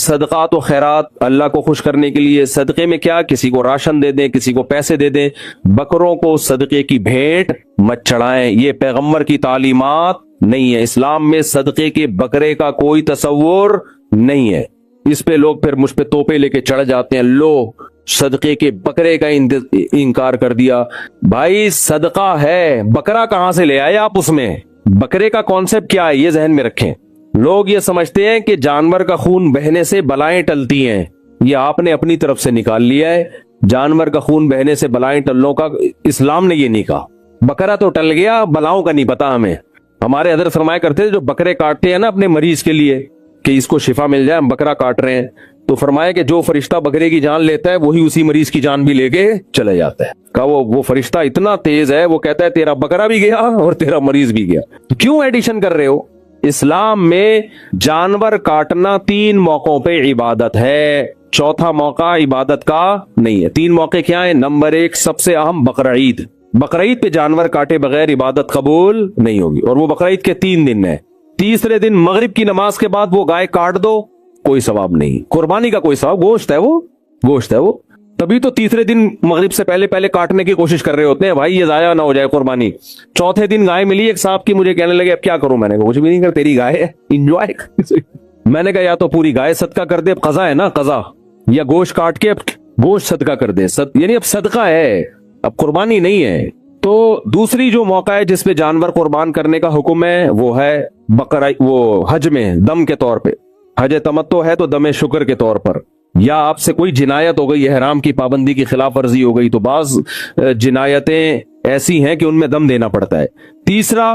सदका तो खैरात अल्लाह को खुश करने के लिए, सदक़े में क्या, किसी को राशन दे दें, किसी को पैसे दे दें, बकरों को सदक़े की भेंट मत चढ़ाएं। ये पैगंबर की तालीमात नहीं है। इस्लाम में सदक़े के बकरे का कोई तसव्वुर नहीं है। इस पे लोग फिर मुझ पे तोपे लेके चढ़ जाते हैं, लो सदक़े के बकरे का इनकार कर दिया। भाई सदका है, बकरा कहां से ले आए आप? उसमें बकरे का कॉन्सेप्ट क्या है, ये जहन में रखें। लोग ये समझते हैं कि जानवर का खून बहने से बलाएं टलती हैं, ये आपने अपनी तरफ से निकाल लिया है। जानवर का खून बहने से बलाएं टलने का इस्लाम ने ये नहीं कहा। बकरा तो टल गया, बलाओं का नहीं पता हमें। हमारे हज़रत फरमाया करते थे जो बकरे काटते हैं ना अपने मरीज के लिए कि इसको शिफा मिल जाए, हम बकरा काट रहे हैं, तो फरमाया कि जो फरिश्ता बकरे की जान लेता है वही उसी मरीज की जान भी लेके चले जाता है। कहा वो फरिश्ता इतना तेज है, वो कहता है तेरा बकरा भी गया और तेरा मरीज भी गया। तो क्यों एडिशन कर रहे हो? इस्लाम में जानवर काटना 3 मौकों पे इबादत है, चौथा मौका इबादत का नहीं है। 3 मौके क्या है? नंबर 1 सबसे अहम बकरा ईद। बकरा ईद पे जानवर काटे बगैर इबादत कबूल नहीं होगी, और वो बकरा ईद के 3 दिन है। तीसरे दिन मगरिब की नमाज के बाद वो गाय काट दो, कोई सवाब नहीं। कुर्बानी का कोई सवाब, गोश्त है वो, गोश्त है वो। तभी तो तीसरे दिन मगरिब से पहले पहले काटने की कोशिश कर रहे होते हैं, भाई ये जाया ना हो जाए कुर्बानी। चौथे दिन गाय मिली एक साहब की, मुझे कहने लगे अब क्या करूं? मैंने कहा कुछ भी नहीं कर, तेरी गाय है, इंजॉय। मैंने कहा या तो पूरी गाय सदका कर दे, कज़ा है ना कज़ा, या गोश्त काट के गोश्त सदका कर दे, यानी अब सदका है, अब कुर्बानी नहीं है। तो दूसरी जो मौका है जिसपे जानवर कुर्बान करने का हुक्म है वो है बकरा, वो हज में दम के तौर पे। हज तमत्तो है तो दमे शुक्र के तौर पर, या आपसे कोई जिनायत हो गई, हराम की पाबंदी की खिलाफ वर्जी हो गई, तो बाज जिनायतें ऐसी हैं कि उनमें दम देना पड़ता है। तीसरा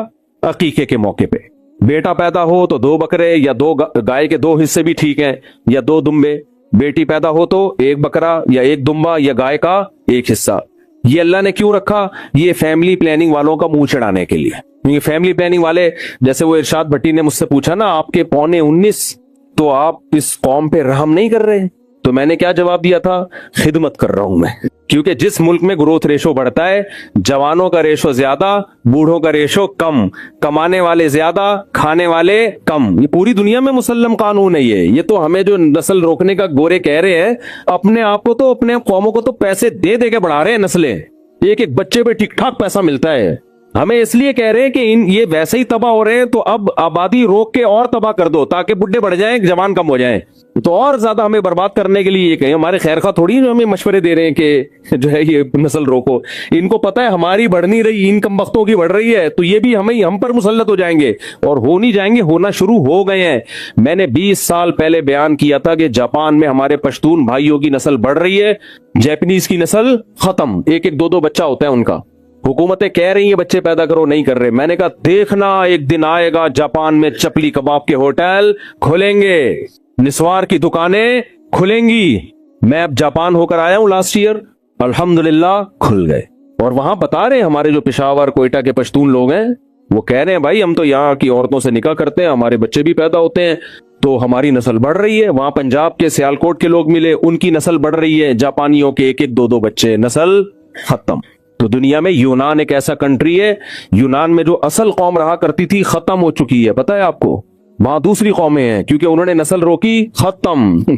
अकीके के मौके पे, बेटा पैदा हो तो 2 बकरे या 2 गाय के 2 हिस्से भी ठीक हैं, या 2 दुम्बे। बेटी पैदा हो तो 1 बकरा या 1 दुम्बा या गाय का 1 हिस्सा। ये अल्लाह ने क्यों रखा? ये फैमिली प्लानिंग वालों का मुंह चढ़ाने के लिए। क्योंकि फैमिली प्लानिंग वाले, जैसे वो इरशाद भट्टी ने मुझसे पूछा ना, आपके 19.25 तो आप इस कौम पे रहम नहीं कर रहे? तो मैंने क्या जवाब दिया था? खिदमत कर रहा हूं मैं। क्योंकि जिस मुल्क में ग्रोथ रेशो बढ़ता है, जवानों का रेशो ज्यादा, बूढ़ों का रेशो कम, कमाने वाले ज्यादा, खाने वाले कम, ये पूरी दुनिया में मुसल्लम कानून है। ये तो हमें जो नस्ल रोकने का गोरे कह रहे हैं, अपने आप को तो, अपने कौमों को तो पैसे दे दे के बढ़ा रहे हैं नस्लें। एक एक बच्चे पे ठीक ठाक पैसा मिलता है। हमें इसलिए कह रहे हैं कि ये वैसे ही तबाह हो रहे हैं, तो अब आबादी रोक के और तबाह कर दो ताकि बुढ़े बढ़ जाएं, जवान कम हो जाएं। तो और ज्यादा हमें बर्बाद करने के लिए ये कहें, हमारे खैर खा थोड़ी जो हमें मशवरे दे रहे हैं कि जो है ये नस्ल रोको। इनको पता है हमारी बढ़ नहीं रही, इन कम वक्तों की बढ़ रही है, तो ये भी हम पर मुसल्लत हो जाएंगे, और हो नहीं जाएंगे, होना शुरू हो गए हैं। मैंने 20 साल पहले बयान किया था कि जापान में हमारे पश्तून भाइयों की नस्ल बढ़ रही है, जापानीज की नस्ल खत्म, 1-1 2-2 बच्चा होता है उनका। हुकूमतें कह रही हैं बच्चे पैदा करो, नहीं कर रहे। मैंने कहा देखना एक दिन आएगा जापान में चपली कबाब के होटल खुलेंगे, निस्वार की दुकानें खुलेंगी। मैं अब जापान होकर आया हूं लास्ट ईयर, अल्हम्दुलिल्लाह खुल गए। और वहां बता रहे हैं हमारे जो पेशावर कोयटा के पश्तून लोग हैं, वो कह रहे हैं भाई हम तो यहाँ की औरतों से निकाह करते हैं, हमारे बच्चे भी पैदा होते हैं, तो हमारी नस्ल बढ़ रही है। वहां पंजाब के सियालकोट के लोग मिले, उनकी नस्ल बढ़ रही है। जापानियों के 1-1 2-2 बच्चे, नस्ल खत्म। तो दुनिया में यूनान एक ऐसा कंट्री है, यूनान में जो असल कौम रहा करती थी खत्म हो चुकी है, पता है आपको? वहां दूसरी कौमें हैं, क्योंकि उन्होंने नस्ल रोकी, खत्म।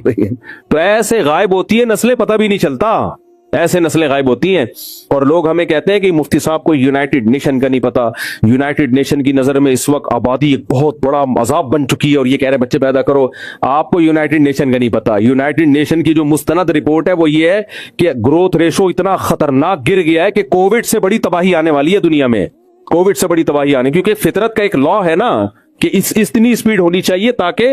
तो ऐसे गायब होती है नस्लें, पता भी नहीं चलता, ऐसे नस्लें गायब होती हैं। और लोग हमें कहते हैं कि मुफ्ती साहब को यूनाइटेड नेशन का नहीं पता। यूनाइटेड नेशन की नजर में इस वक्त आबादी एक बहुत बड़ा अजाब बन चुकी है, और ये कह रहे बच्चे पैदा करो। आपको यूनाइटेड नेशन का नहीं पता। यूनाइटेड नेशन की जो मुस्तनद रिपोर्ट है वो ये है कि ग्रोथ रेशो इतना खतरनाक गिर गया है कि कोविड से बड़ी तबाही आने वाली है दुनिया में, कोविड से बड़ी तबाही आने, क्योंकि फितरत का एक लॉ है ना कि इतनी स्पीड होनी चाहिए ताकि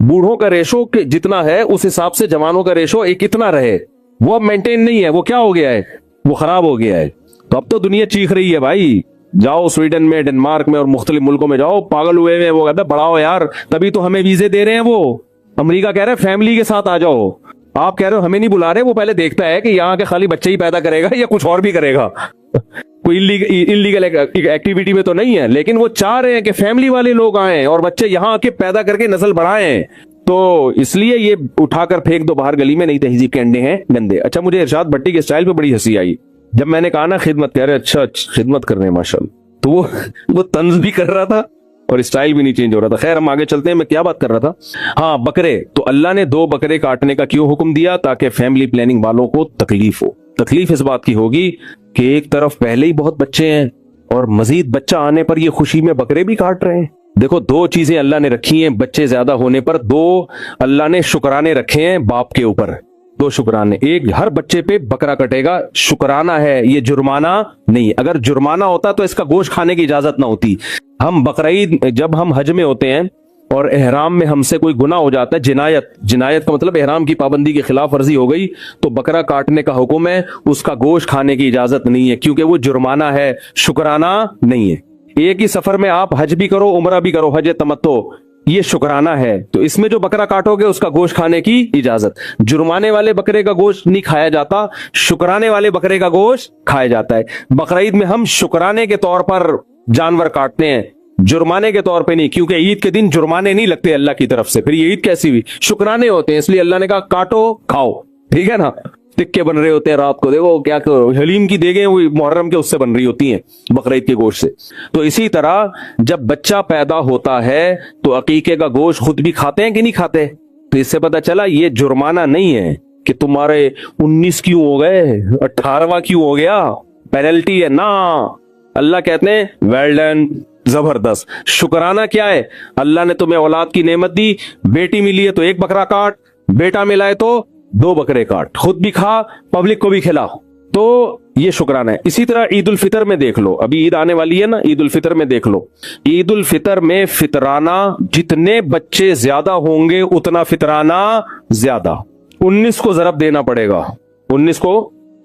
बूढ़ों का रेशो जितना है उस हिसाब से जवानों का रेशो एक इतना रहे। वो अब मेंटेन नहीं है, वो क्या हो गया है, वो खराब हो गया है। तो अब तो दुनिया चीख रही है भाई, जाओ स्वीडन में, डेनमार्क में और मुख्तलिफ मुल्कों में जाओ, पागल हुए में वो कहता बढ़ाओ यार, तभी तो हमें वीजे दे रहे हैं। वो अमेरिका कह रहा है फैमिली के साथ आ जाओ, आप कह रहे हो हमें नहीं बुला रहे। वो पहले देखता है कि यहाँ के खाली बच्चे ही पैदा करेगा या कुछ और भी करेगा। कोई इलीगल एक्टिविटी में तो नहीं है, लेकिन वो चाह रहे हैं कि फैमिली वाले लोग आए और बच्चे यहाँ आके पैदा करके नस्ल बढ़ाएं। तो इसलिए ये उठाकर फेंक दो बाहर गली में, नहीं तहजीब के अंडे हैं गंदे। अच्छा, मुझे इरशाद भट्टी के स्टाइल पे बड़ी हंसी आई जब मैंने कहा ना खिदमत, कह रहे अच्छा खिदमत कर रहे हैं माशाल्लाह। तो वो तंज भी कर रहा था और स्टाइल भी नहीं चेंज हो रहा था। खैर हम आगे चलते हैं, मैं क्या बात कर रहा था, हाँ बकरे। तो अल्लाह ने 2 बकरे काटने का क्यों हुक्म दिया? ताकि फैमिली प्लानिंग वालों को तकलीफ हो। तकलीफ इस बात की होगी कि एक तरफ पहले ही बहुत बच्चे हैं और मजीद बच्चा आने पर ये खुशी में बकरे भी काट रहे हैं। देखो 2 चीजें अल्लाह ने रखी हैं बच्चे ज्यादा होने पर, 2 अल्लाह ने शुक्राने रखे हैं बाप के ऊपर, 2 शुक्राने। एक, हर बच्चे पे बकरा कटेगा, शुक्राना है, ये जुर्माना नहीं। अगर जुर्माना होता तो इसका गोश्त खाने की इजाजत ना होती। हम बकरीद जब हम हज में होते हैं और एहराम में हमसे कोई गुनाह हो जाता है, जिनायत का मतलब एहराम की पाबंदी की खिलाफ वर्जी हो गई, तो बकरा काटने का हुक्म है, उसका गोश्त खाने की इजाजत नहीं है, क्योंकि वो जुर्माना है, शुक्राना नहीं है। एक ही सफर में आप हज भी करो उमरा भी करो, हज तमत्तो, ये शुक्राना है, तो इसमें जो बकरा काटोगे उसका गोश्त खाने की इजाजत। जुर्माने वाले बकरे का गोश्त नहीं खाया जाता, शुक्राने वाले बकरे का गोश्त खाया जाता है। बकरीद में हम शुक्राने के तौर पर जानवर काटते हैं, जुर्माने के तौर पे नहीं, क्योंकि ईद के दिन जुर्माने नहीं लगते अल्लाह की तरफ से, फिर ये ईद कैसी हुई? शुक्राने होते हैं, इसलिए अल्लाह ने कहा काटो खाओ, ठीक है ना। टिक्के बन रहे होते हैं रात को, देखो क्या करो, हलीम की देगें वो मुहर्रम के उससे बन रही होती हैं, बकरीद के गोश्त से। तो इसी तरह जब बच्चा पैदा होता है तो अकीके का गोश्त खुद भी खाते हैं कि नहीं खाते? तो इससे पता चला ये जुर्माना नहीं है कि तुम्हारे 19 क्यों हो गए, 18वां क्यों हो गया, पेनल्टी है ना। अल्लाह कहते हैं वेल डन, जबरदस्त। शुक्राना क्या है? अल्लाह ने तुम्हें औलाद की नेमत दी, बेटी मिली है तो 1 बकरा काट, बेटा मिला है तो 2 बकरे काट, खुद भी खा, पब्लिक को भी खिला, तो ये शुक्राना है। इसी तरह ईद उल फितर में देख लो, अभी ईद आने वाली है ना, ईद उल फितर में देख लो, ईद उल फितर में फितराना, जितने बच्चे ज्यादा होंगे उतना फितराना ज्यादा। 19 को जरब देना पड़ेगा, 19 को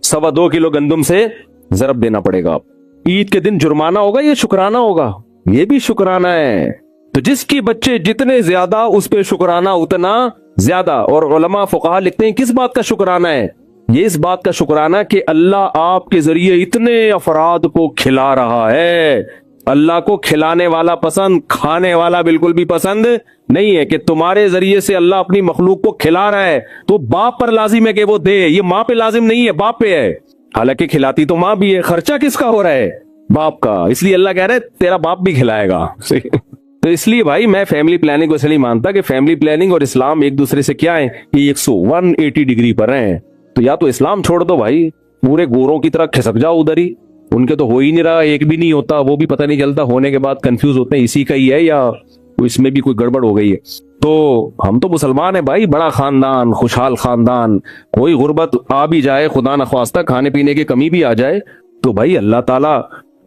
2.25 किलो गंदम से जरब देना पड़ेगा। ईद के दिन जुर्माना होगा, ये शुक्राना होगा, ये भी शुक्राना है। तो जिसकी बच्चे जितने ज्यादा उस पे शुक्राना उतना ज्यादा। और उलमा फुकाहा लिखते हैं किस बात का शुक्राना है? ये इस बात का शुक्राना कि अल्लाह आपके जरिए इतने अफराद को खिला रहा है। अल्लाह को खिलाने वाला पसंद, खाने वाला बिल्कुल भी पसंद नहीं है। कि तुम्हारे जरिए से अल्लाह अपनी मखलूक को खिला रहा है तो बाप पर लाजिम है कि वो दे, ये माँ पे लाजिम नहीं है, बाप पे है। हालांकि खिलाती तो माँ भी है, खर्चा किसका हो रहा है? बाप का। इसलिए अल्लाह कह रहा है तेरा बाप भी खिलाएगा। तो इसलिए भाई मैं फैमिली प्लानिंग को इसलिए मानता कि फैमिली प्लानिंग और इस्लाम एक दूसरे से क्या है, ये 180 डिग्री पर हैं। तो या तो इस्लाम छोड़ दो भाई, पूरे गोरों की तरह खिसक जाओ उधर ही, उनके तो हो ही नहीं रहा, एक भी नहीं होता, वो भी पता नहीं चलता, होने के बाद कंफ्यूज होते हैं इसी का ही है या इसमें भी कोई गड़बड़ हो गई है। तो हम तो मुसलमान है भाई, बड़ा खानदान, खुशहाल खानदान, कोई गुर्बत आ भी जाए, खुदा न ख्वास्ता खाने पीने की कमी भी आ जाए, तो भाई अल्लाह ताला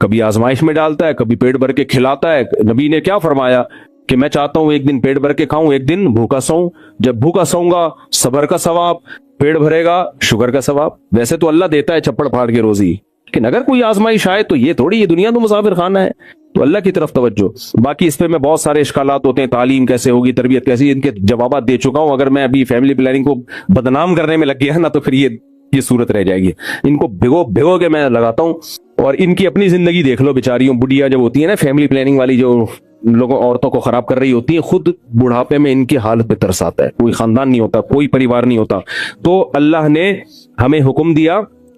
कभी आजमाइश में डालता है, कभी पेट भर के खिलाता है। नबी ने क्या फरमाया कि मैं चाहता हूं एक दिन पेट भर के खाऊं, एक दिन भूखा सोऊं। जब भूखा सोऊंगा सबर का सवाब, पेट भरेगा शुगर का सवाब। वैसे तो अल्लाह देता है छप्पड़ फाड़ के रोजी, लेकिन अगर कोई आजमाइश आए तो ये थोड़ी, ये दुनिया तो मुसाफिर खाना है, तो अल्लाह की तरफ तवज्जो। बाकी इस पे में बहुत सारे इश्कालात होते हैं, तालीम कैसे होगी, तरबियत कैसी, इनके जवाब दे चुका हूं। अगर मैं अभी फैमिली प्लानिंग को बदनाम करने में लग गया ना तो फिर ये सूरत रह जाएगी। इनको भिगो के मैं लगाता हूँ। और इनकी अपनी जिंदगी देख लो, बेचारियों बुढ़िया जब होती है ना, फैमिली प्लानिंग वाली जो लोगों औरतों को खराब कर रही होती है, खुद बुढ़ापे में इनकी हालत पे तरस आता है। कोई खानदान नहीं होता, कोई परिवार नहीं होता। तो अल्लाह ने हमें हुक्म दिया।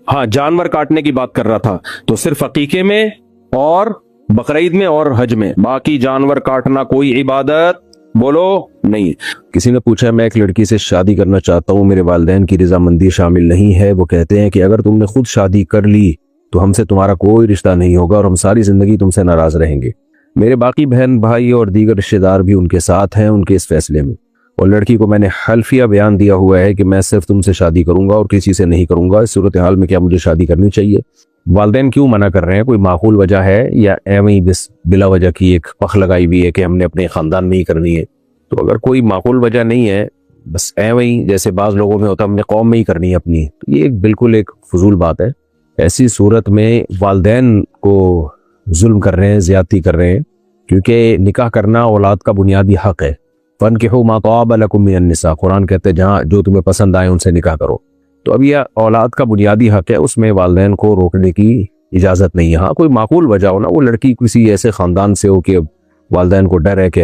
हाँ, जानवर काटने की बात कर रहा था, तो सिर्फ अकीके में और बकरीद में और हज में, बाकी जानवर काटना कोई इबादत बोलो नहीं। किसी ने पूछा, मैं एक लड़की से शादी करना चाहता हूँ, मेरे वालिदैन की रजामंदी शामिल नहीं है। वो कहते हैं कि अगर तुमने खुद शादी कर ली तो हमसे तुम्हारा कोई रिश्ता नहीं होगा और हम सारी जिंदगी तुमसे नाराज रहेंगे। मेरे बाकी बहन भाई और दीगर रिश्तेदार भी उनके साथ हैं उनके इस फैसले में। और लड़की को मैंने हल्फिया बयान दिया हुआ है कि मैं सिर्फ तुमसे शादी करूंगा और किसी से नहीं करूंगा। इस सूरत हाल में क्या मुझे शादी करनी चाहिए? वालिदैन क्यों मना कर रहे हैं? कोई माकूल वजह है या एवं ही बिला वजह की एक पख लगाई हुई है कि हमने अपने खानदान में ही करनी है? तो अगर कोई माकूल वजह नहीं है, बस एवं ही जैसे बाज लोगों में होता हमने कौम में ही करनी है अपनी, तो ये बिल्कुल एक फजूल बात है। ऐसी सूरत में वालिदैन को जुल्म कर रहे हैं, ज्यादती कर रहे हैं, क्योंकि निकाह करना औलाद का बुनियादी हक है। फनकिहू मा ताब लकुम मिनन निसा, कुरान कहते हैं जहाँ जो तुम्हें पसंद आए उनसे निकाह करो। तो अब यह औलाद का बुनियादी हक है, उसमें वालिदैन को रोकने की इजाज़त नहीं है। हाँ, कोई माकूल वजह हो ना, वो लड़की किसी ऐसे ख़ानदान से हो कि वालिदैन को डर है कि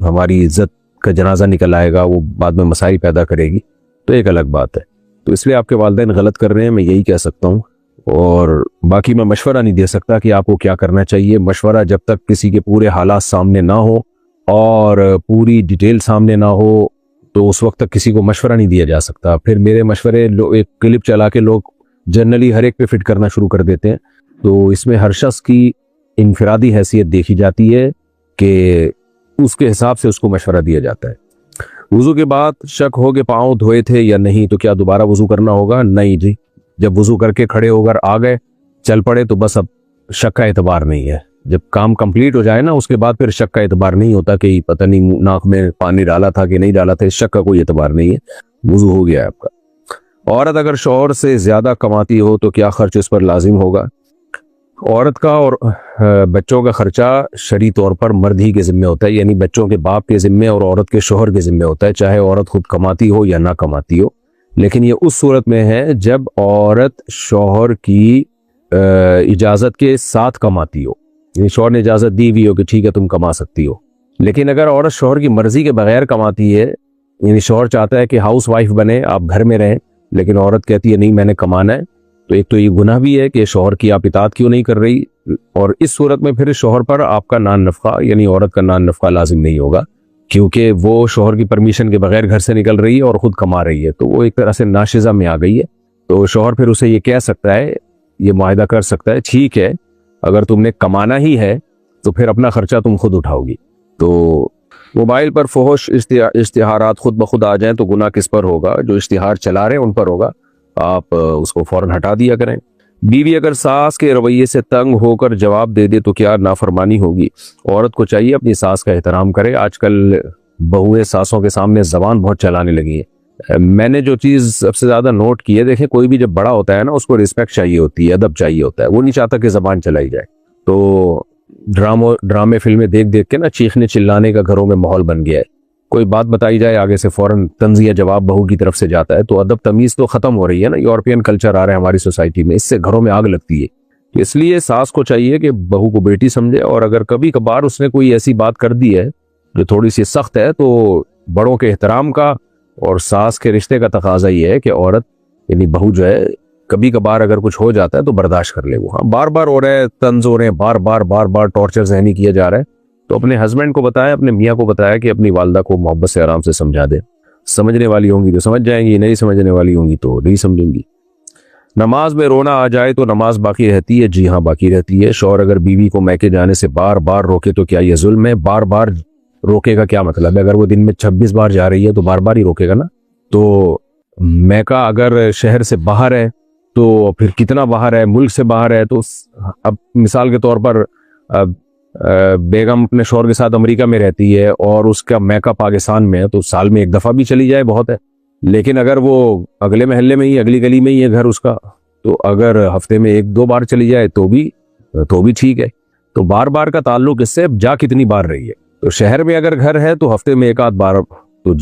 हमारी इज्जत का जनाजा निकल आएगा, वो बाद में मसाइल पैदा करेगी, तो एक अलग बात है। तो इसलिए आपके वालिदैन गलत कर रहे हैं, मैं यही कह सकता हूँ। और बाकी मैं मशवरा नहीं दे सकता कि आपको क्या करना चाहिए। मशवरा जब तक किसी के पूरे हालात सामने ना हो और पूरी डिटेल सामने ना हो तो उस वक्त तक किसी को मशवरा नहीं दिया जा सकता। फिर मेरे मशवरे एक क्लिप चला के लोग जनरली हर एक पे फिट करना शुरू कर देते हैं। तो इसमें हर शख्स की इनफरादी हैसियत देखी जाती है कि उसके हिसाब से उसको मशवरा दिया जाता है। वुजू के बाद शक हो के पाँव धोए थे या नहीं तो क्या दोबारा वुजू करना होगा? नहीं जी, जब वुजू करके खड़े होकर आ गए चल पड़े तो बस अब शक का एतबार नहीं है। जब काम कंप्लीट हो जाए ना उसके बाद फिर शक का एतबार नहीं होता कि पता नहीं नाक में पानी डाला था कि नहीं डाला था। इस शक का कोई एतबार नहीं है, वुजू हो गया है आपका। औरत अगर शौहर से ज्यादा कमाती हो तो क्या खर्च उस पर लाजिम होगा? औरत का और बच्चों का खर्चा शरई तौर पर मर्द ही के जिम्मे होता है, यानी बच्चों के बाप के जिम्मे और औरत के शौहर के जिम्मे होता है, चाहे औरत खुद कमाती हो या ना कमाती हो। लेकिन ये उस सूरत में है जब औरत शौहर की इजाजत के साथ कमाती हो, यानी शौहर ने इजाजत दी हुई हो कि ठीक है तुम कमा सकती हो। लेकिन अगर औरत शौहर की मर्जी के बगैर कमाती है, यानी शौहर चाहता है कि हाउस वाइफ बने, आप घर में रहें, लेकिन औरत कहती है नहीं मैंने कमाना है, तो एक तो ये गुनाह भी है कि शौहर की आप इताअत क्यों नहीं कर रही। और इस सूरत में फिर शौहर पर आपका नान नफका यानी औरत का नान नफका लाजिम नहीं होगा, क्योंकि वो शौहर की परमिशन के बगैर घर से निकल रही है और खुद कमा रही है, तो वो एक तरह से नाशिजा में आ गई है। तो शौहर फिर उसे ये कह सकता है, ये मुआहिदा कर सकता है, ठीक है अगर तुमने कमाना ही है तो फिर अपना खर्चा तुम खुद उठाओगी। तो मोबाइल पर फहश इश्तिहारात खुद ब खुद आ जाएं तो गुनाह किस पर होगा? जो इश्तिहार चला रहे हैं उन पर होगा, आप उसको फौरन हटा दिया करें। बीवी अगर सास के रवैये से तंग होकर जवाब दे दे तो क्या नाफरमानी होगी? औरत को चाहिए अपनी सास का एहतराम करे। आजकल बहुएं सासों के सामने जबान बहुत चलाने लगी है। मैंने जो चीज़ सबसे ज़्यादा नोट की है, देखें कोई भी जब बड़ा होता है ना उसको रिस्पेक्ट चाहिए होती है, अदब चाहिए होता है, वो नहीं चाहता कि जबान चलाई जाए। तो ड्रामे फिल्में देख देख के ना चीखने चिल्लाने का घरों में माहौल बन गया है। कोई बात बताई जाए आगे से फौरन तंजिया जवाब बहू की तरफ से जाता है, तो अदब तमीज़ तो ख़त्म हो रही है ना। यूरोपियन कल्चर आ रहा है हमारी सोसाइटी में, इससे घरों में आग लगती है। इसलिए सास को चाहिए कि बहू को बेटी समझे, और अगर कभी कभार उसने कोई ऐसी बात कर दी है जो थोड़ी सी सख्त है तो बड़ों के एहतराम का और सास के रिश्ते का तकाजा ये है कि औरत यानी बहू जो है कभी कभार अगर कुछ हो जाता है तो बर्दाश्त कर ले। वो हाँ बार बार हो रहा है, तंज हो रहे हैं, बार बार टॉर्चर ज़हनी किया जा रहा है, तो अपने हस्बैंड को बताया, अपने मियाँ को बताया कि अपनी वालदा को मोहब्बत से आराम से समझा दे। समझने वाली होंगी तो समझ जाएंगी, नहीं समझने वाली होंगी तो नहीं समझेंगी। नमाज में रोना आ जाए तो नमाज बाकी रहती है? जी हाँ बाकी रहती है। शौहर अगर बीवी को मैके जाने से बार बार रोके तो क्या ये जुल्म है? बार बार रोकेगा क्या मतलब है? अगर वो दिन में 26 बार जा रही है तो बार बार ही रोकेगा ना। तो मैका अगर शहर से बाहर है तो फिर कितना बाहर है, मुल्क से बाहर है, तो अब मिसाल के तौर पर बेगम अपने शौहर के साथ अमेरिका में रहती है और उसका मैका पाकिस्तान में है, तो साल में एक दफ़ा भी चली जाए बहुत है। लेकिन अगर वो अगले महल्ले में ही, अगली गली में ही है घर उसका, तो अगर हफ्ते में 1-2 बार चली जाए तो भी ठीक है। तो बार बार का ताल्लुक इससे जा कितनी बार रही है। तो शहर में अगर घर है तो हफ्ते में 1-8 बार तो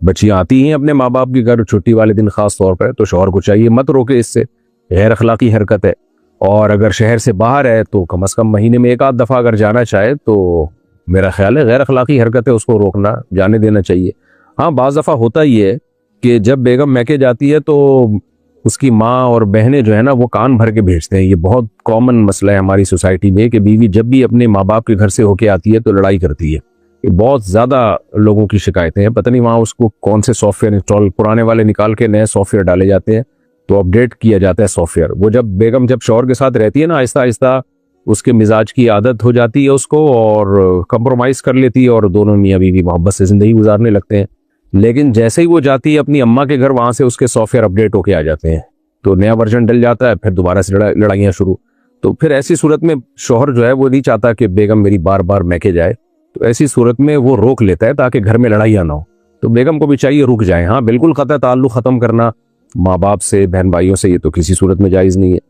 बच्चियाँ आती हैं अपने माँ बाप के घर छुट्टी वाले दिन खास तौर पर, तो शौहर को चाहिए मत रोके, इससे गैर अखलाकी हरकत है। और अगर शहर से बाहर है तो कम से कम महीने में 1-8 दफ़ा अगर जाना चाहे तो मेरा ख्याल है गैर अखलाकी हरकत है, उसको रोकना, जाने देना चाहिए। हाँ बाज़ दफ़ा होता ही है कि जब बेगम मैके जाती है तो उसकी माँ और बहनें जो है ना वो कान भर के भेजते हैं। ये बहुत कॉमन मसला है हमारी सोसाइटी में कि बीवी जब भी अपने माँ बाप के घर से होके आती है तो लड़ाई करती है। ये बहुत ज़्यादा लोगों की शिकायतें हैं, पता नहीं वहाँ उसको कौन से सॉफ्टवेयर इंस्टॉल, पुराने वाले निकाल के नए सॉफ्टवेयर डाले जाते हैं तो अपडेट किया जाता है सॉफ्टवेयर। वो जब बेगम जब शौहर के साथ रहती है ना आहिस्ता आहिस्ता उसके मिजाज की आदत हो जाती है उसको और कंप्रोमाइज़ कर लेती है और दोनों मियाँ बीवी मोहब्बत से ज़िंदगी गुजारने लगते हैं। लेकिन जैसे ही वो जाती है अपनी अम्मा के घर, वहाँ से उसके सॉफ्टवेयर अपडेट होके आ जाते हैं, तो नया वर्जन डल जाता है, फिर दोबारा से लड़ाइयाँ शुरू। तो फिर ऐसी सूरत में शौहर जो है वो नहीं चाहता कि बेगम मेरी बार बार मैके जाए, तो ऐसी सूरत में वो रोक लेता है ताकि घर में लड़ाइयाँ ना हो। तो बेगम को भी चाहिए रुक जाए। हाँ बिल्कुल क़तई ताल्लुक़ ख़त्म करना माँ बाप से, बहन भाइयों से, ये तो किसी सूरत में जायज़ नहीं है।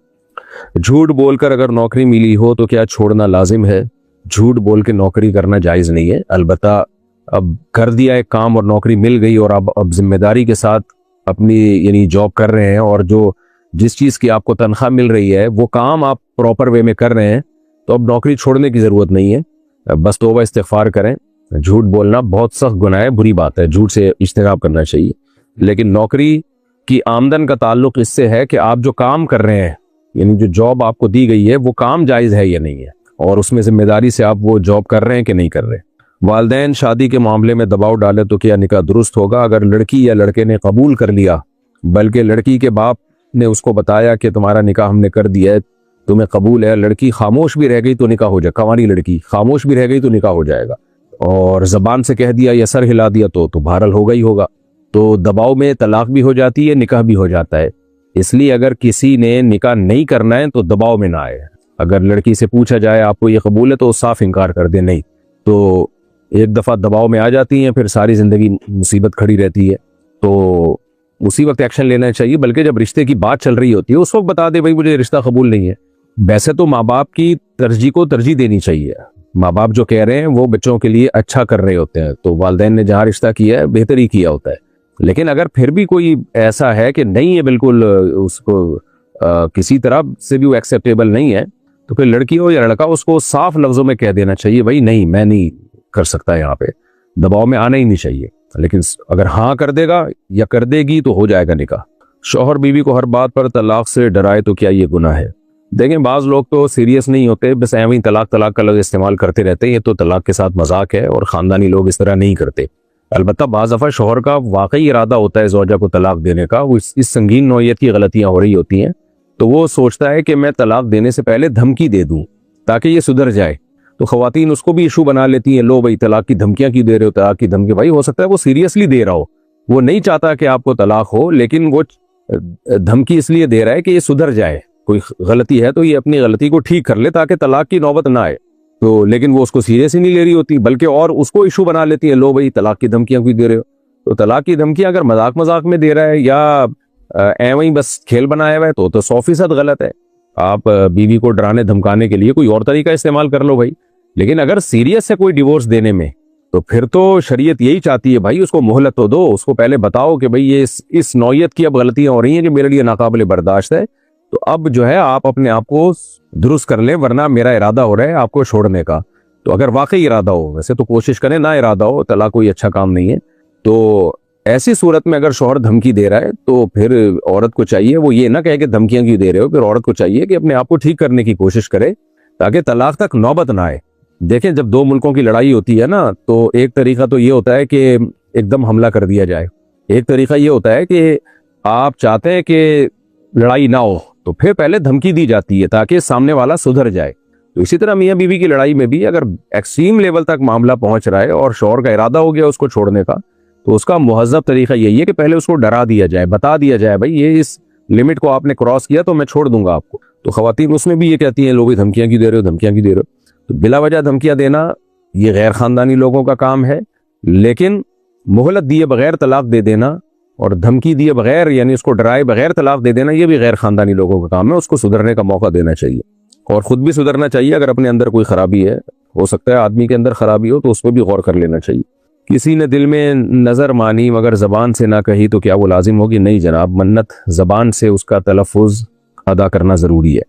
झूठ बोलकर अगर नौकरी मिली हो तो क्या छोड़ना लाजिम है? झूठ बोल के नौकरी करना जायज़ नहीं है। अलबत्ता अब कर दिया एक काम और नौकरी मिल गई और अब जिम्मेदारी के साथ अपनी यानी जॉब कर रहे हैं और जो जिस चीज़ की आपको तनख्वाह मिल रही है वो काम आप प्रॉपर वे में कर रहे हैं, तो अब नौकरी छोड़ने की ज़रूरत नहीं है। बस तौबा इस्तिग़फ़ार करें। झूठ बोलना बहुत सख्त गुनाह है, बुरी बात है, झूठ से इज्तिनाब करना चाहिए। लेकिन नौकरी की आमदन का ताल्लुक इससे है कि आप जो काम कर रहे हैं यानी जो जॉब आपको दी गई है वो काम जायज़ है या नहीं है, और उसमें जिम्मेदारी से आप वो जॉब कर रहे हैं कि नहीं कर रहे। वालिदैन शादी के मामले में दबाव डाले तो क्या निकाह दुरुस्त होगा? अगर लड़की या लड़के ने कबूल कर लिया, बल्कि लड़की के बाप ने उसको बताया कि तुम्हारा निकाह हमने कर दिया है, तुम्हें कबूल है, लड़की खामोश भी रह गई तो निकाह हो जाएगा, कंवारी लड़की खामोश भी रह गई तो निकाह हो जाएगा, और जबान से कह दिया या सर हिला दिया तो बहरहाल होगा ही होगा। तो दबाव में तलाक भी हो जाती है, निकाह भी हो जाता है। इसलिए अगर किसी ने निकाह नहीं करना है तो दबाव में ना आए। अगर लड़की से पूछा जाए आपको ये कबूल है तो साफ इनकार कर दे नहीं, तो एक दफ़ा दबाव में आ जाती हैं, फिर सारी ज़िंदगी मुसीबत खड़ी रहती है। तो उसी वक्त एक्शन लेना चाहिए, बल्कि जब रिश्ते की बात चल रही होती है उस वक्त बता दे भाई मुझे रिश्ता कबूल नहीं है। वैसे तो माँ बाप की तरजीह को तरजीह देनी चाहिए। माँ बाप जो कह रहे हैं वो बच्चों के लिए अच्छा कर रहे होते हैं, तो वालिदैन ने जहाँ रिश्ता किया है बेहतर ही किया होता है। लेकिन अगर फिर भी कोई ऐसा है कि नहीं है बिल्कुल, उसको किसी तरह से भी वो एक्सेप्टेबल नहीं है, तो फिर लड़की हो या लड़का उसको साफ लफ्जों में कह देना चाहिए भाई नहीं, मैं नहीं कर सकता, यहाँ पे दबाव में आना ही नहीं चाहिए। लेकिन अगर हाँ कर देगा या कर देगी तो हो जाएगा निकाह। शौहर बीवी को हर बात पर तलाक से डराए तो क्या ये गुनाह है? देखें, बाज लोग तो सीरियस नहीं होते, बस एवं तलाक का लफ्ज़ इस्तेमाल करते रहते हैं। ये तो तलाक के साथ मजाक है और ख़ानदानी लोग इस तरह नहीं करते। अलबत्ता बाज़ दफ़ा शौहर का वाकई इरादा होता है ज़ौजा को तलाक देने का, वो इस संगीन नौयत की गलतियाँ हो रही होती हैं, तो वो सोचता है कि मैं तलाक देने से पहले धमकी दे दूँ ताकि ये सुधर जाए। तो ख़वातीन उसको भी इशू बना लेती हैं, लो भाई तलाक की धमकियाँ क्यों दे रहे हो, तलाक की धमकी। भाई हो सकता है वो सीरियसली दे रहा हो, वो नहीं चाहता कि आपको तलाक हो, लेकिन वो धमकी इसलिए दे रहा है कि ये सुधर जाए, कोई गलती है तो ये अपनी गलती को ठीक कर ले ताकि तलाक की नौबत ना आए। तो लेकिन वो उसको सीरियस ही नहीं ले रही होती, बल्कि और उसको इशू बना लेती है, लो भाई तलाक की धमकियां क्यों दे रहे हो। तो तलाक की धमकियां अगर मजाक मजाक में दे रहा है या एवं बस खेल बनाया हुआ है तो 100% गलत है। आप बीवी को डराने धमकाने के लिए कोई और तरीका इस्तेमाल कर लो भाई। लेकिन अगर सीरियस है कोई डिवोर्स देने में, तो फिर तो शरीयत यही चाहती है भाई उसको मोहलत तो दो, उसको पहले बताओ कि भाई ये इस नौयत की अब गलतियां हो रही हैं कि मेरे लिए नाकाबिले बर्दाश्त है, तो अब जो है आप अपने आप को दुरुस्त कर लें, वरना मेरा इरादा हो रहा है आपको छोड़ने का। तो अगर वाकई इरादा हो, वैसे तो कोशिश करें ना इरादा हो, तलाक कोई अच्छा काम नहीं है। तो ऐसी सूरत में अगर शौहर धमकी दे रहा है तो फिर औरत को चाहिए वो ये ना कहे कि धमकियां क्यों दे रहे हो, फिर औरत को चाहिए कि अपने आप को ठीक करने की कोशिश करे ताकि तलाक तक नौबत ना आए। देखें, जब दो मुल्कों की लड़ाई होती है ना, तो एक तरीका तो ये होता है कि एकदम हमला कर दिया जाए, एक तरीका ये होता है कि आप चाहते हैं कि लड़ाई ना हो तो फिर पहले धमकी दी जाती है ताकि सामने वाला सुधर जाए। तो इसी तरह मियाँ बीवी की लड़ाई में भी अगर एक्सट्रीम लेवल तक मामला पहुंच रहा है और शौहर का इरादा हो गया उसको छोड़ने का, तो उसका मुहज़्ज़ब तरीका यही है कि पहले उसको डरा दिया जाए, बता दिया जाए भाई ये इस लिमिट को आपने क्रॉस किया तो मैं छोड़ दूंगा आपको। तो खवातीन उसमें भी ये कहती हैं लोग धमकियां क्यों दे रहे हो, धमकियां क्यों दे रहे हो। तो बिला वजह धमकियां देना ये गैर खानदानी लोगों का काम है, लेकिन मोहलत दिए बगैर तलाक दे देना और धमकी दिए बगैर यानी उसको डराए बगैर तलाक दे देना ये भी गैर खानदानी लोगों का काम है। उसको सुधरने का मौका देना चाहिए और खुद भी सुधरना चाहिए। अगर अपने अंदर कोई खराबी है, हो सकता है आदमी के अंदर खराबी हो, तो उस पर भी गौर कर लेना चाहिए। किसी ने दिल में नज़र मानी मगर ज़बान से ना कही तो क्या वो लाजिम होगी? नहीं जनाब, मन्नत ज़बान से उसका तलफ़ुज़ अदा करना ज़रूरी है।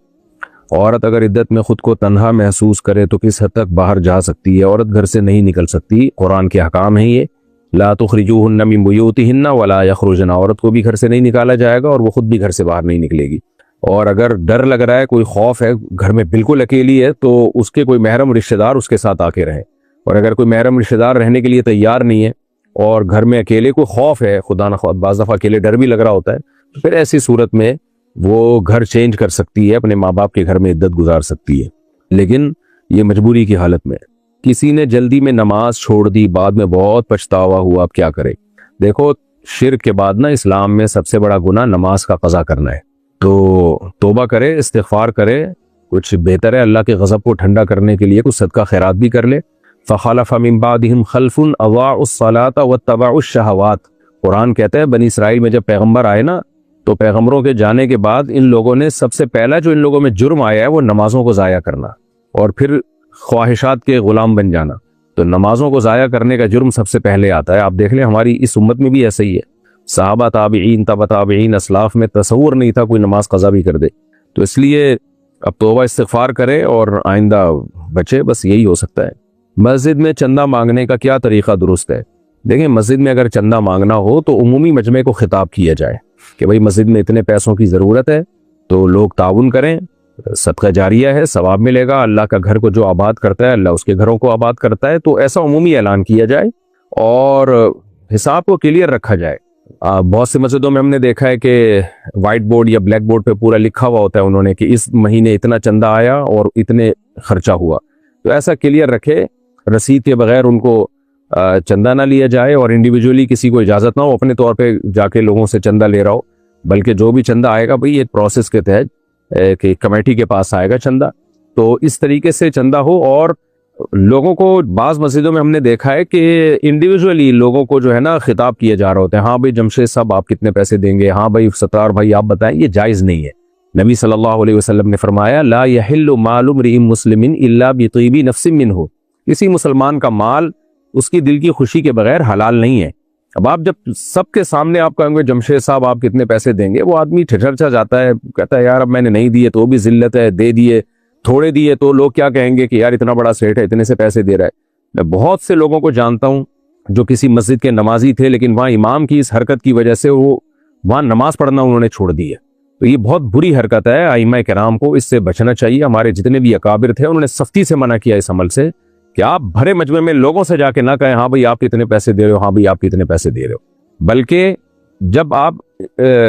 औरत अगर इद्दत में खुद को तन्हा महसूस करे तो किस हद तक बाहर जा सकती है? औरत घर से नहीं निकल सकती, कुरान के अहकाम है ये, ला तुखरिजूहुन्ना मिन बुयूतिहिन्ना वला यखरुजना। औरत को भी घर से नहीं निकाला जाएगा और वो खुद भी घर से बाहर नहीं निकलेगी। और अगर डर लग रहा है, कोई खौफ है, घर में बिल्कुल अकेली है, तो उसके कोई महरम रिश्तेदार उसके साथ आके रहें। और अगर कोई महरम रिश्तेदार रहने के लिए तैयार नहीं है और घर में अकेले कोई खौफ है, खुदा न खास्ता बाज़ दफ़ा अकेले डर भी लग रहा होता है, तो फिर ऐसी सूरत में वो घर चेंज कर सकती है, अपने माँ बाप के घर में इद्दत गुजार सकती है, लेकिन ये मजबूरी की हालत में। किसी ने जल्दी में नमाज छोड़ दी, बाद में बहुत पछतावा हुआ, अब क्या करे? देखो, शिर्क के बाद ना इस्लाम में सबसे बड़ा गुनाह नमाज का कज़ा करना है। तो तौबा करे, इस्तिग़फ़ार करे, कुछ बेहतर है अल्लाह के गज़ब को ठंडा करने के लिए कुछ सदका खैरात भी कर ले। फ़ख़लफ़ मिन बादिहिम खल्फ़ुन अज़ाउस्सलाता वत्तबउश्शहवात। कुरान कहता है बनी इसराइल में जब पैगंबर आए ना, तो पैगंबरों के जाने के बाद इन लोगों ने सबसे पहला जो इन लोगों में जुर्म आया है वो नमाजों को ज़ाया करना और फिर ख्वाहिशात के गुलाम बन जाना। तो नमाजों को ज़ाया करने का जुर्म सबसे पहले आता है। आप देख लें हमारी इस उम्मत में भी ऐसा ही है। सहाबा, ताबईन, तबा ताबईन, असलाफ में तसव्वुर नहीं था कोई नमाज क़ज़ा भी कर दे। तो इसलिए अब तौबा इस्तिग़फ़ार करे और आइंदा बचे, बस यही हो सकता है। मस्जिद में चंदा मांगने का क्या तरीका दुरुस्त है? देखें, मस्जिद में अगर चंदा मांगना हो तो उमूमी मजमे को खिताब किया जाए कि भाई मस्जिद में इतने पैसों की ज़रूरत है तो लोग ताउन करें, सदका जारिया है, सवाब मिलेगा। अल्लाह का घर को जो आबाद करता है अल्लाह उसके घरों को आबाद करता है। तो ऐसा उमूमी ऐलान किया जाए और हिसाब को क्लियर रखा जाए। बहुत सी मस्जिदों में हमने देखा है कि व्हाइट बोर्ड या ब्लैक बोर्ड पे पूरा लिखा हुआ होता है उन्होंने कि इस महीने इतना चंदा आया और इतने खर्चा हुआ। तो ऐसा क्लियर रखे, रसीद के बगैर उनको चंदा ना लिया जाए और इंडिविजुअली किसी को इजाजत ना हो अपने तौर पे जाके लोगों से चंदा ले रहा हो, बल्कि जो भी चंदा आएगा भाई एक प्रोसेस के तहत कि कमेटी के पास आएगा चंदा। तो इस तरीके से चंदा हो। और लोगों को बाज मस्जिदों में हमने देखा है कि इंडिविजुअली लोगों को जो है ना खिताब किए जा रहे होते हैं, हाँ भाई जमशेद साहब आप कितने पैसे देंगे, हाँ भाई सत्तार भाई आप बताएं। ये जायज़ नहीं है। नबी सल्लल्लाहु अलैहि वसल्लम ने फरमाया ला यहिल्लु मालु इम्रिइन मुस्लिमिन इल्ला बितीबी नफ्सिन मिन्हु, किसी मुसलमान का माल उसकी दिल की खुशी के बगैर हलाल नहीं है। अब आप जब सबके सामने आप कहेंगे जमशेद साहब आप कितने पैसे देंगे, वो आदमी ठिठुरसा जाता है, कहता है यार अब मैंने नहीं दिए तो भी जिल्लत है, दे दिए थोड़े दिए तो लोग क्या कहेंगे कि यार इतना बड़ा सेठ है इतने से पैसे दे रहा है। मैं बहुत से लोगों को जानता हूं जो किसी मस्जिद के नमाजी थे लेकिन वहां इमाम की इस हरकत की वजह से वो वहां नमाज पढ़ना उन्होंने छोड़ दी है। तो ये बहुत बुरी हरकत है। आइम्मा किराम को इससे बचना चाहिए। हमारे जितने भी अकाबिर थे उन्होंने सख्ती से मना किया इस अमल से कि आप भरे मजमे में लोगों से जाके ना कहें हाँ भाई आप कितने पैसे दे रहे हो, हाँ भाई आप कितने पैसे दे रहे हो। बल्कि जब आप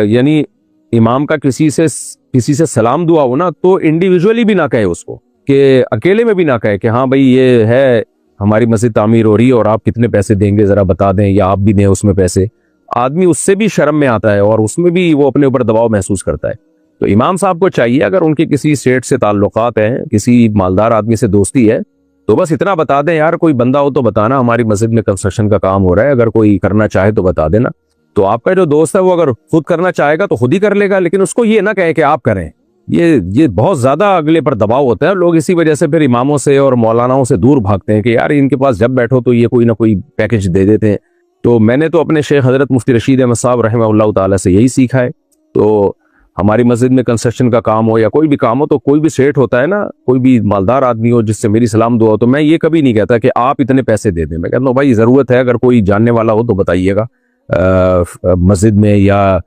यानी इमाम का किसी से सलाम दुआ हो ना तो इंडिविजुअली भी ना कहे उसको, कि अकेले में भी ना कहे कि हाँ भाई ये है हमारी मस्जिद तामीर हो रही है और आप कितने पैसे देंगे जरा बता दें, या आप भी दें उसमें पैसे। आदमी उससे भी शर्म में आता है और उसमें भी वो अपने ऊपर दबाव महसूस करता है। तो इमाम साहब को चाहिए अगर उनके किसी सेठ से ताल्लुकात हैं, किसी मालदार आदमी से दोस्ती है, तो बस इतना बता दें यार कोई बंदा हो तो बताना, हमारी मस्जिद में कंस्ट्रक्शन का काम हो रहा है, अगर कोई करना चाहे तो बता देना। तो आपका जो दोस्त है वो अगर खुद करना चाहेगा तो खुद ही कर लेगा, लेकिन उसको ये ना कहे कि आप करें। ये बहुत ज्यादा अगले पर दबाव होता है। लोग इसी वजह से फिर इमामों से और मौलानाओं से दूर भागते हैं कि यार इनके पास जब बैठो तो ये कोई ना कोई पैकेज दे देते हैं। तो मैंने तो अपने शेख हजरत मुफ्ती रशीद अहमद साहब रहमहुल्लाह ताला से यही सीखा है। तो हमारी मस्जिद में कंस्ट्रक्शन का काम हो या कोई भी काम हो तो कोई भी सेठ होता है ना, कोई भी मालदार आदमी हो जिससे मेरी सलाम दुआ हो, तो मैं ये कभी नहीं कहता कि आप इतने पैसे दे दें। मैं कहता हूँ भाई जरूरत है, अगर कोई जानने वाला हो तो बताइएगा, मस्जिद में या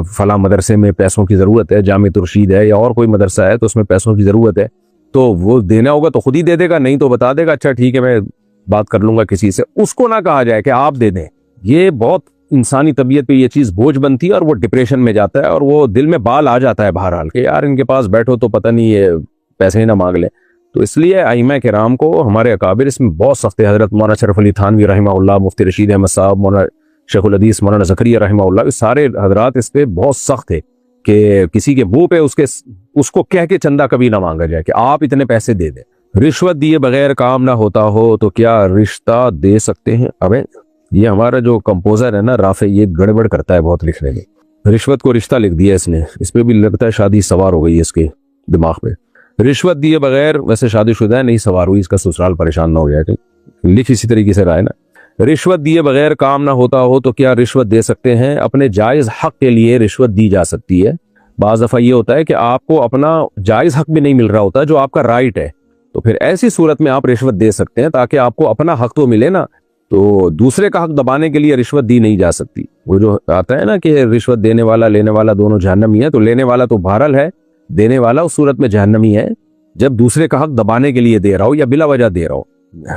फला मदरसे में पैसों की ज़रूरत है, जामे तुरशीद है या और कोई मदरसा है तो उसमें पैसों की ज़रूरत है, तो वो देना होगा तो खुद ही दे देगा, नहीं तो बता देगा अच्छा ठीक है मैं बात कर लूंगा किसी से। उसको ना कहा जाए कि आप दे दें। ये बहुत इंसानी तबीयत पे ये चीज़ बोझ बनती है और वो डिप्रेशन में जाता है और वो दिल में बाल आ जाता है बहरहाल कि यार इनके पास बैठो तो पता नहीं ये पैसे ही ना मांग ले। तो इसलिए आइम्मा किराम को हमारे अकाबिर इसमें बहुत सख्त है। हजरत मौलाना शरफ अली थानवी रहमहुल्लाह, मुफ्ती रशीद अहमद साहब, मौलाना शेखुल हदीस मौलाना ज़करिया रहमहुल्लाह, सारे हजरात इस पे बहुत सख्त थे कि किसी के मुंह पे उसको कह के चंदा कभी ना मांगा जाए कि आप इतने पैसे दे दें। रिश्वत दिए बगैर काम ना होता हो तो क्या रिश्ता दे सकते हैं? अबे ये हमारा जो कंपोजर है ना राफे, ये गड़बड़ करता है बहुत लिखने में। रिश्वत को रिश्ता लिख दिया इसने, इस पे भी लगता है शादी सवार हो गई है इसके दिमाग पे। रिश्वत दिए बगैर, वैसे शादीशुदा है नहीं सवार हुई, इसका ससुराल परेशान ना हो जाए, लिख इसी तरीके से रहा है ना। रिश्वत दिए बगैर काम ना होता हो तो क्या रिश्वत दे सकते हैं? अपने जायज हक के लिए रिश्वत दी जा सकती है। बाज दफा ये होता है कि आपको अपना जायज हक भी नहीं मिल रहा होता जो आपका राइट है, तो फिर ऐसी सूरत में आप रिश्वत दे सकते हैं ताकि आपको अपना हक तो मिले ना। तो दूसरे का हक दबाने के लिए रिश्वत दी नहीं जा सकती। वो जो आता है ना कि रिश्वत देने वाला लेने वाला दोनों जहन्नमी है, तो लेने वाला तो बहरहाल है, देने वाला उस सूरत में जहन्नमी है जब दूसरे का हक दबाने के लिए दे रहा हो या बिला वजह दे रहा हो।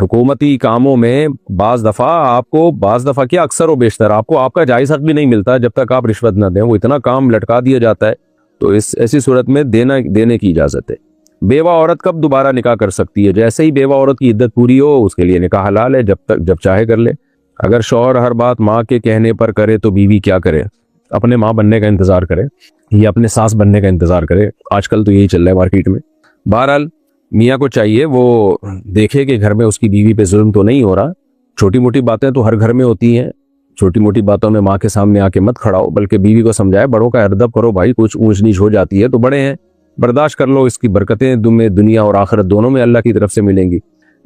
हुकूमती कामों में बाज दफा क्या अक्सर व बेशतर आपको आपका जायज हक भी नहीं मिलता जब तक आप रिश्वत न दें। वो इतना काम लटका दिया जाता है, तो इस ऐसी सूरत में देने की इजाजत है। बेवा औरत कब दोबारा निकाह कर सकती है? जैसे ही बेवा औरत की इद्दत पूरी हो उसके लिए निकाह हलाल है, जब चाहे कर ले। अगर शौहर हर बात माँ के कहने पर करे तो बीवी क्या करे? अपने माँ बनने का इंतजार करे या अपने सास बनने का इंतजार करे। आजकल तो यही चल रहा है मार्केट में। बहरहाल मियाँ को चाहिए वो देखे कि घर में उसकी बीवी पे जुल्म तो नहीं हो रहा। छोटी मोटी बातें तो हर घर में होती हैं, छोटी मोटी बातों में माँ के सामने आके मत खड़ा हो, बल्कि बीवी को समझाए, बड़ों का अदब करो भाई, कुछ ऊंच नीच हो जाती है तो बड़े हैं, बर्दाश्त कर लो, इसकी बरकतें तुम्हें दुनिया और आखिरत दोनों में अल्लाह की तरफ से मिलेंगी।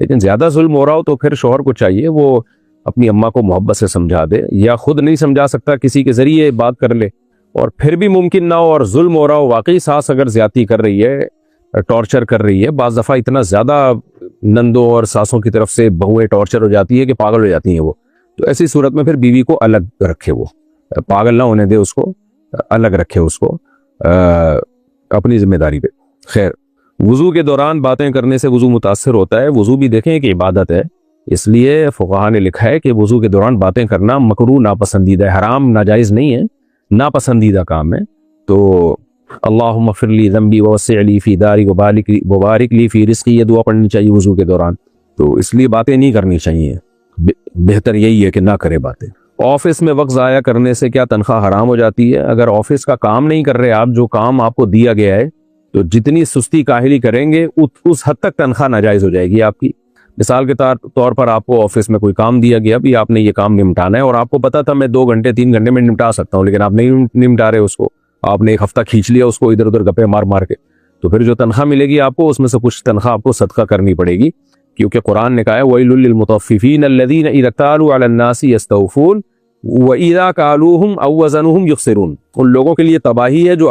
लेकिन ज्यादा जुल्म हो रहा हो तो फिर शौहर को चाहिए वो अपनी अम्मा को मोहब्बत से समझा दे, या खुद नहीं समझा सकता किसी के जरिए बात कर ले, और फिर भी मुमकिन ना हो और जुल्म हो रहा हो, वाकई सास अगर ज्यादती कर रही है, टॉर्चर कर रही है, बाज दफा इतना ज्यादा नंदों और सासों की तरफ से बहुएं टॉर्चर हो जाती है कि पागल हो जाती हैं वो, तो ऐसी सूरत में फिर बीवी को अलग रखे, वो पागल ना होने दे, उसको अलग रखे उसको। अपनी जिम्मेदारी पे। खैर, वुजू के दौरान बातें करने से वुजू मुतासर होता है। वुजू भी देखें कि इबादत है, इसलिए फुक़हा ने लिखा है कि वुजू के दौरान बातें करना मकरूह, नापसंदीदा है, हराम नाजायज़ नहीं है, नापसंदीदा काम है। तो अल्लाहुम्मा फ़िरली ज़ंबी ववस्सिअली फ़ी दारी वबारिक ली फ़ी रिज़्क़ी, ये दुआ पढ़नी चाहिए वुजू के दौरान। तो इसलिए बातें नहीं करनी चाहिए, बेहतर यही है कि ना करे बातें। ऑफिस में वक्त ज़ाया करने से क्या तनख्वाह हराम हो जाती है? अगर ऑफिस का काम नहीं कर रहे आप, जो काम आपको दिया गया है, तो जितनी सुस्ती काहिली करेंगे उस हद तक तनख्वाह नाजायज़ हो जाएगी आपकी। मिसाल के तौर पर आपको ऑफिस में कोई काम दिया गया, भी आपने ये काम निपटाना है और आपको पता था मैं 2 घंटे 3 घंटे में निपटा सकता हूँ, लेकिन आप नहीं निपटा रहे उसको, आपने 1 हफ्ता खींच लिया उसको इधर उधर गप्पे मार मार के, तो फिर जो तनख्वाह मिलेगी आपको, उसमें से कुछ तनख्वाह आपको सदका करनी पड़ेगी, क्योंकि कुरान ने कहा है वैलुल लिल मुतफ्फिफीन अल्लज़ीना इज़ा कालू अलन नासी यस्तौफून व इज़ा कालूहुम अव वज़नुहुम युख्सिरून। उन लोगों के लिए तबाही है जो